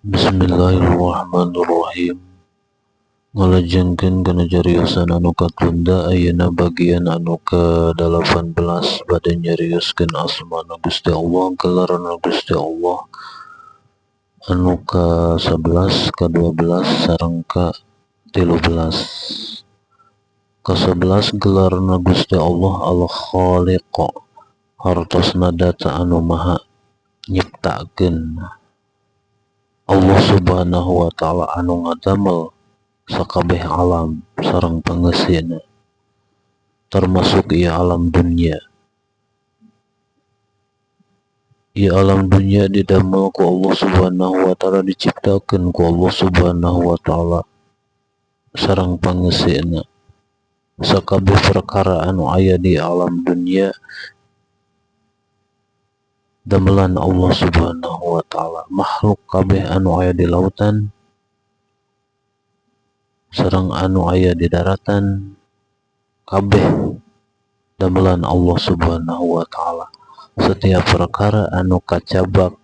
Bismillahirrahmanirrahim. Ngalajengkeun kana jariusan anu katunda ayeuna bagian anu ke-18 bade nyarioskeun asmana Gusti Allah, gelarna Gusti Allah, anu ka-11, ka-12 sareng ka-13. Ka-11 gelarna Gusti Allah Al-Khaliq, hartosna data anu maha nyiptakeun. Allah subhanahu wa ta'ala anu ngadamel sakabeh alam sareng pangeusieuna, termasuk ieu alam dunya. Ieu alam dunya didamel ku Allah subhanahu wa ta'ala, diciptakeun ku Allah subhanahu wa ta'ala sareng pangeusieuna. Sakabeh perkara anu aya di alam dunya damelan Allah subhanahu wa ta'ala. Makhluk kabeh anu aya di lautan sareng anu aya di daratan kabeh damelan Allah subhanahu wa ta'ala. Setiap perkara anu kacabak,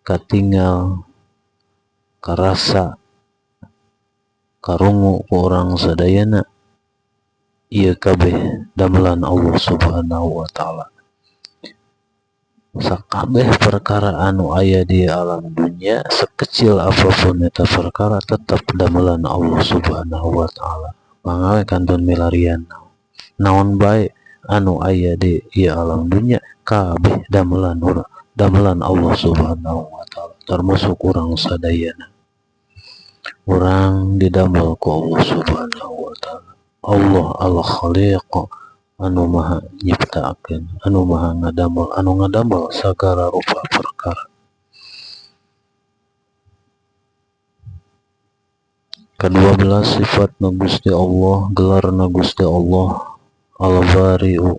katinggal, karasa, karungu ku urang sadayana, ieu kabeh damelan Allah subhanahu wa ta'ala. Sakabeh perkara anu aya di alam dunya, sekecil apapun eta perkara, tetap damelan Allah subhanahu wa ta'ala. Pangawe kantun milarian naon bae anu aya di ieu alam dunya, kabeh damelan Allah subhanahu wa ta'ala, termasuk urang sadayana. Urang didamel ku Allah subhanahu wa ta'ala. Allah Al-Khaliq, anu maha nyiptakeun, anu maha ngadamel, anu ngadamel sagala rupa perkara. Ka-12 sifatna Gusti Allah, gelarna Gusti Allah Al-Bari'u,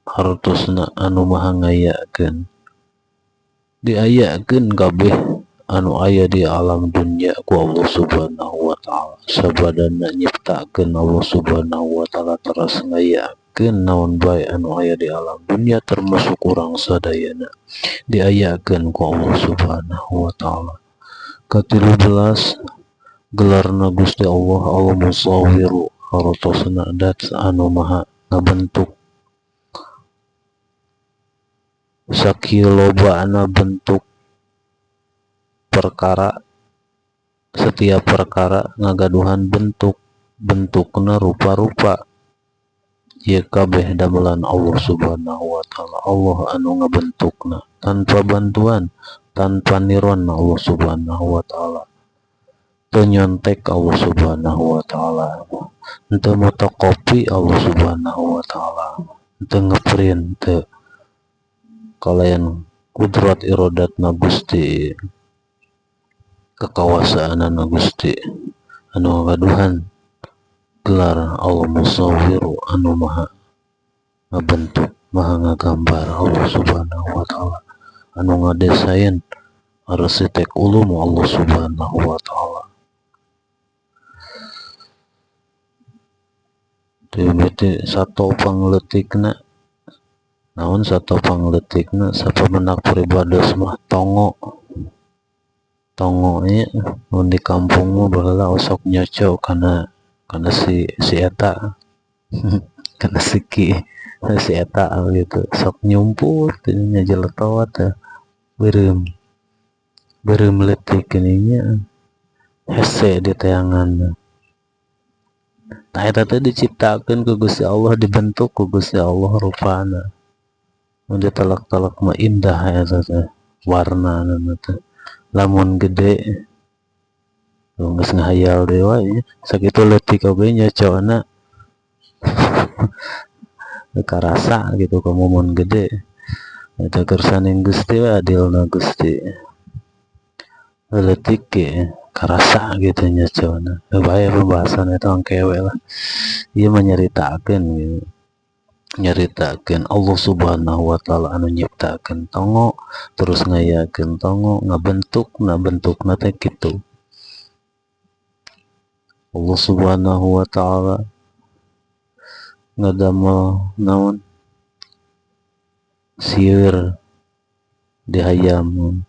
hartosna anu maha ngayakeun. Diayakeun kabeh anu aya di alam dunya ku Allah subhanahu wa ta'ala. Sabadana nyiptakeun Allah subhanahu wa ta'ala, teras ngayakeun naon bae anu aya di alam dunya, termasuk urang sadayana diayakeun ku Allah subhanahu wa ta'ala. Ka-13 gelarna Gusti Allah Al-Musawwiru, hartosna dat anu maha ngabentuk. Sakilobana bentuk perkara, setiap perkara ngagaduhan bentukna rupa-rupa, ieu kabeh damelan Allah subhanahu wa ta'ala. Allah anu ngabentukna tanpa bantuan, tanpa niron Allah subhanahu wa ta'ala. Teu nyontek Allah subhanahu wa ta'ala, henteu motokopi Allah subhanahu wa ta'ala, henteu ngeprint, teu. Kalayan kudrat irodatna Gusti, kekawasaanna Gusti, anu ngagaduhan gelar Allah Musawwiru, anu maha ngabentuk, maha ngagambar. Allah subhanahu wa ta'ala anu ngadesain, arsitek ulum Allah subhanahu wa ta'ala. Teu sato pangleutikna, naon sato pangleutikna, sapamenak peribados mah tongo ieu mun di kampung mah baheula osok nyoco kana si eta kana si eta gitu, sok nyumput nya jeletot beureum leutik geuning hese di teanganna. Tah eta teh diciptakeun ku Gusti Allah, dibentuk ku Gusti Allah rupana. Mun ditelek-telek mah indah eta teh warnana teh. Lamun gede geus ngahayal deui wae, sakitu leutik oge nyocona karasa gitu ka mun gede. Eta keur saning Gusti we adilna Gusti. Leutik ge karasa gitu nyocona. Bae pembahasan eta angkewe lah. Ieu mah nyaritakeun Allah subhanahu wa ta'ala anu nyiptakeun tongo, terus ngayakeun tongo, ngabentukna bentukna teh kitu. Allah subhanahu wa ta'ala ngadamel naon sieur di hayam,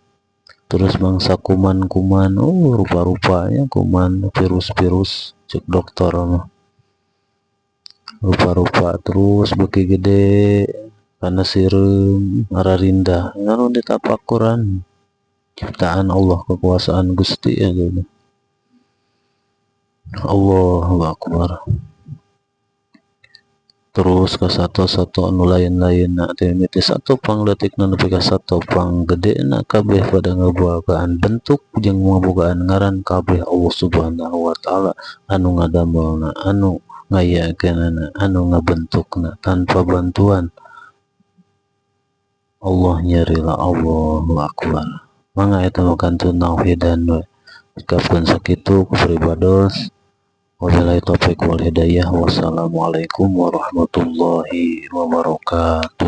terus mangsa kuman-kuman, rupa-rupanya kuman virus-virus cek dokter rupa-rupa, terus beki gede karena sireum ararinda ngaru ditapakuran ciptaan Allah, kekuasaan Gusti ya gitu. Allahu Akbar. Terus ke satu anu lain-lain mimiti satu pang detik nepi ka satu pang gede na kabeh pada ngabogaan bentuk jeung ngabogaan ngaran kabeh Allah Subhanahu wa taala anu ngadamelna, anu ngayakeunana, anu ngabentukna tanpa bantuan Allah nyarila. Allahu Akbar. Mangga eta mah kantun tauhidan we. Sikapkeun sakitu kupribados. Wabillahi taufiq wal hidayah. Wassalamualaikum warahmatullahi wabarakatuh.